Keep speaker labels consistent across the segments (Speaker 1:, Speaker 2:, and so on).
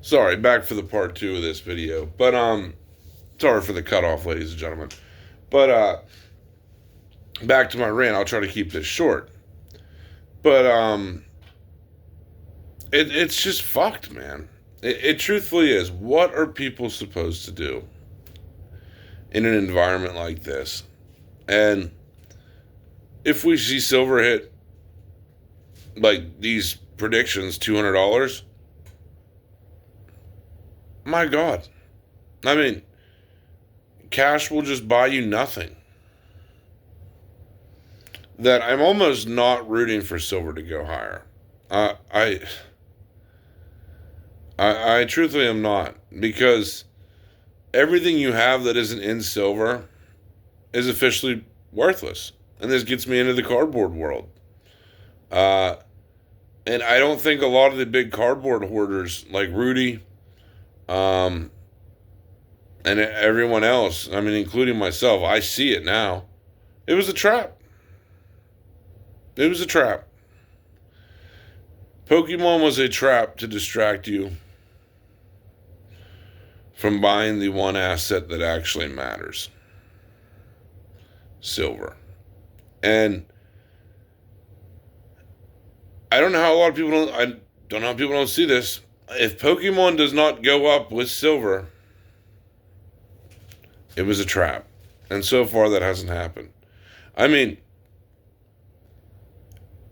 Speaker 1: Sorry, back for the part two of this video. But sorry for the cutoff, ladies and gentlemen. But back to my rant. I'll try to keep this short. But it's just fucked, man. It truthfully is. What are people supposed to do in an environment like this? And if we see silver hit like these predictions, $200, my God. I mean, cash will just buy you nothing. That I'm almost not rooting for silver to go higher. Uh, I, I truthfully am not, because everything you have that isn't in silver is officially worthless. And this gets me into the cardboard world. Uh, and I don't think a lot of the big cardboard hoarders like Rudy, um, and everyone else, I mean, including myself, I see it now. It was a trap. It was a trap. Pokemon was a trap to distract you from buying the one asset that actually matters: silver. And I don't know how a lot of people don't. I don't know how people don't see this. If Pokemon does not go up with silver, it was a trap, and so far that hasn't happened. I mean,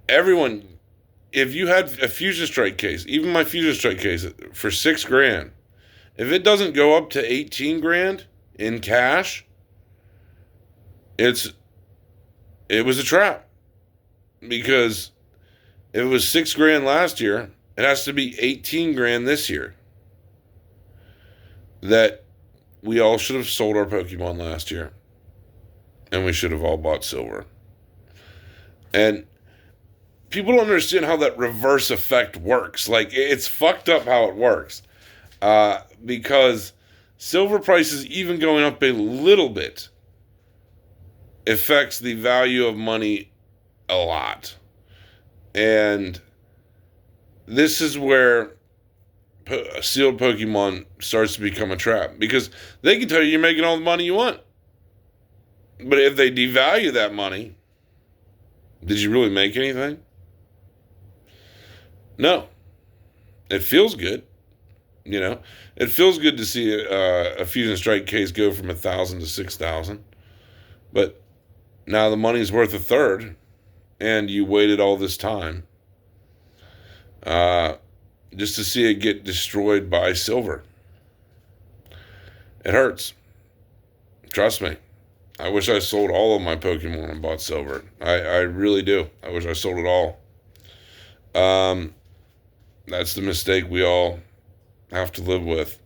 Speaker 1: everyone. If you had a Fusion Strike case, even my Fusion Strike case for $6,000, if it doesn't go up to 18 grand in cash, it was a trap, because if it was 6 grand last year, it has to be 18 grand this year. That we all should have sold our Pokemon last year, and we should have all bought silver. And people don't understand how that reverse effect works. Like, it's fucked up how it works. Because silver prices, even going up a little bit, affects the value of money a lot. And this is where sealed Pokemon starts to become a trap, because they can tell you you're making all the money you want. But if they devalue that money, did you really make anything? No. It feels good. You know, it feels good to see a Fusion Strike case go from 1,000 to 6,000. But now the money's worth a third, and you waited all this time just to see it get destroyed by silver. It hurts. Trust me. I wish I sold all of my Pokemon and bought silver. I really do. I wish I sold it all. That's the mistake we all have to live with.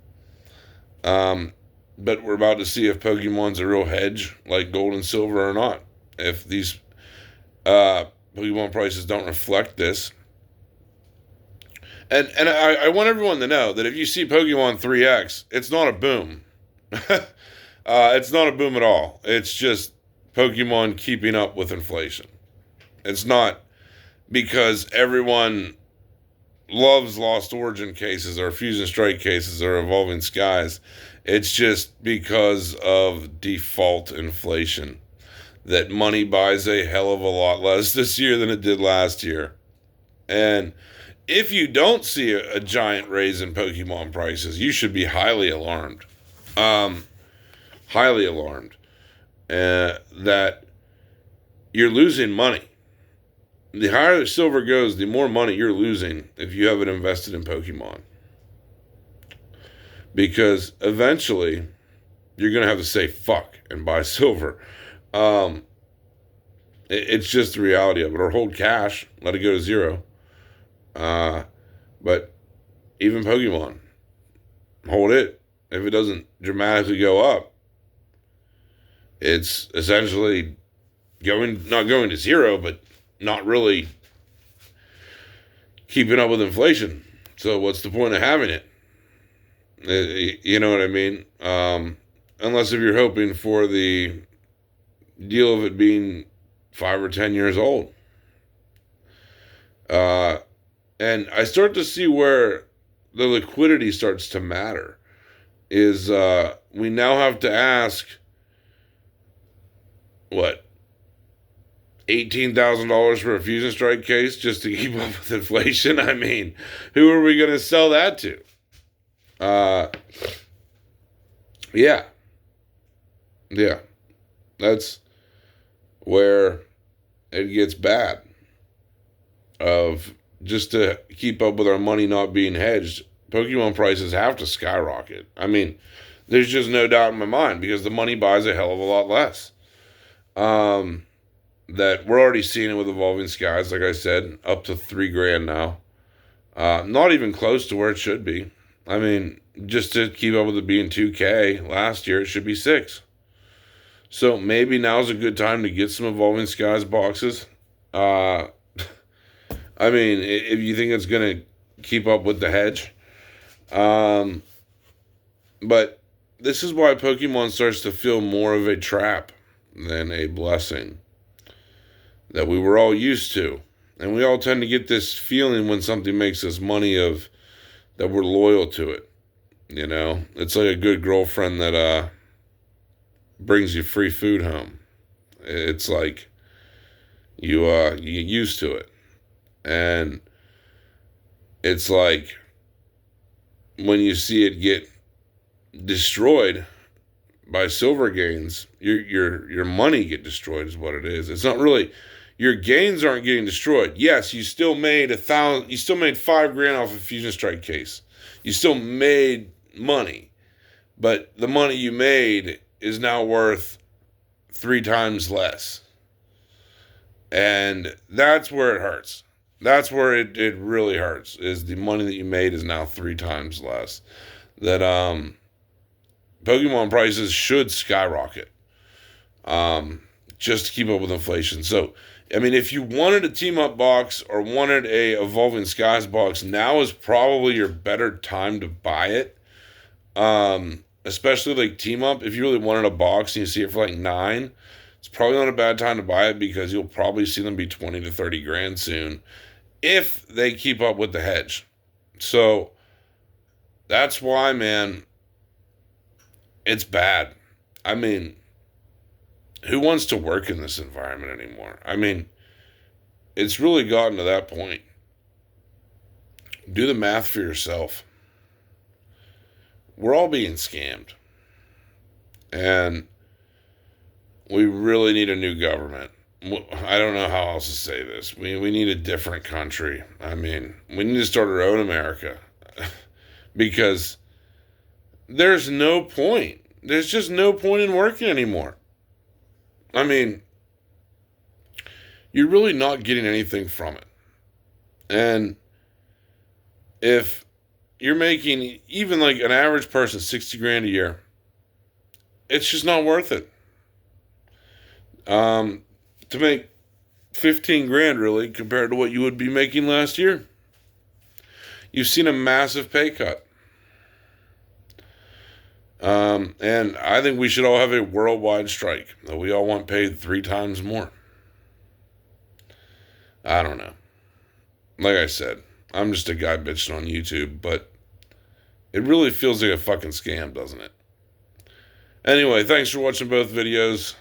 Speaker 1: But we're about to see if Pokemon's a real hedge, like gold and silver, or not. If these Pokemon prices don't reflect this. And I want everyone to know that if you see Pokemon 3X, it's not a boom. It's not a boom at all. It's just Pokemon keeping up with inflation. It's not because everyone loves Lost Origin cases or Fusion Strike cases or Evolving Skies. It's just because of default inflation that money buys a hell of a lot less this year than it did last year. And if you don't see a giant raise in Pokemon prices, you should be highly alarmed. Highly alarmed that you're losing money. The higher the silver goes, the more money you're losing if you haven't invested in Pokemon. Because eventually, you're going to have to say fuck and buy silver. It's just the reality of it. Or hold cash, let it go to zero. But even Pokemon, hold it. If it doesn't dramatically go up, it's essentially not going to zero, but not really keeping up with inflation. So what's the point of having it? You know what I mean? Unless if you're hoping for the deal of it being 5 or 10 years old. And I start to see where the liquidity starts to matter. Is we now have to ask, what, $18,000 for a Fusion Strike case just to keep up with inflation? I mean, who are we going to sell that to? Yeah. Yeah. That's where it gets bad. Of just to keep up with our money not being hedged, Pokemon prices have to skyrocket. I mean, there's just no doubt in my mind because the money buys a hell of a lot less. That we're already seeing it with Evolving Skies, like I said, up to $3,000 now. Not even close to where it should be. I mean, just to keep up with it being 2K last year, it should be 6. So maybe now's a good time to get some Evolving Skies boxes. I mean, if you think it's going to keep up with the hedge. But this is why Pokemon starts to feel more of a trap than a blessing that we were all used to. And we all tend to get this feeling when something makes us money of that we're loyal to it. You know, it's like a good girlfriend that brings you free food home. It's like you get used to it. And it's like when you see it get destroyed by silver gains, your money get destroyed is what it is. It's not really, your gains aren't getting destroyed. Yes, you still made $5,000 off a Fusion Strike case. You still made money, but the money you made is now worth 3 times less. And that's where it hurts. That's where it really hurts, is the money that you made is now 3 times less. That Pokemon prices should skyrocket just to keep up with inflation. So, I mean, if you wanted a team-up box or wanted a Evolving Skies box, now is probably your better time to buy it. Especially like team-up. If you really wanted a box and you see it for like $9, it's probably not a bad time to buy it because you'll probably see them be 20 to 30 grand soon if they keep up with the hedge. So that's why, man, it's bad. I mean, who wants to work in this environment anymore? I mean, it's really gotten to that point. Do the math for yourself. We're all being scammed. And we really need a new government. I don't know how else to say this. We need a different country. I mean, we need to start our own America. Because there's no point. There's just no point in working anymore. I mean, you're really not getting anything from it. And if you're making, even like an average person, 60 grand a year, it's just not worth it. To make 15 grand really compared to what you would be making last year. You've seen a massive pay cut. And I think we should all have a worldwide strike. That we all want paid 3 times more. I don't know. Like I said, I'm just a guy bitching on YouTube, but it really feels like a fucking scam, doesn't it? Anyway, thanks for watching both videos.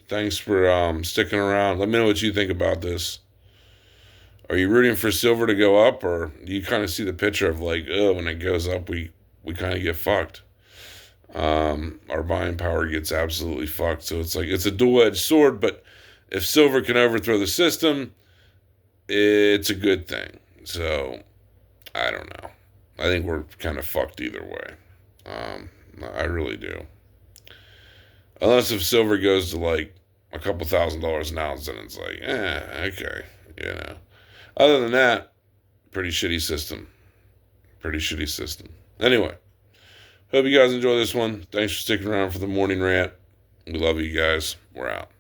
Speaker 1: Thanks for sticking around. Let me know what you think about this. Are you rooting for silver to go up, or do you kind of see the picture of like, oh, when it goes up, we kind of get fucked? Our buying power gets absolutely fucked. So it's like, it's a dual-edged sword, but if silver can overthrow the system, it's a good thing. So, I don't know. I think we're kind of fucked either way. I really do. Unless if silver goes to like a couple $1,000s an ounce, then it's like, okay, you know. Other than that, pretty shitty system. Pretty shitty system. Anyway, hope you guys enjoy this one. Thanks for sticking around for the morning rant. We love you guys. We're out.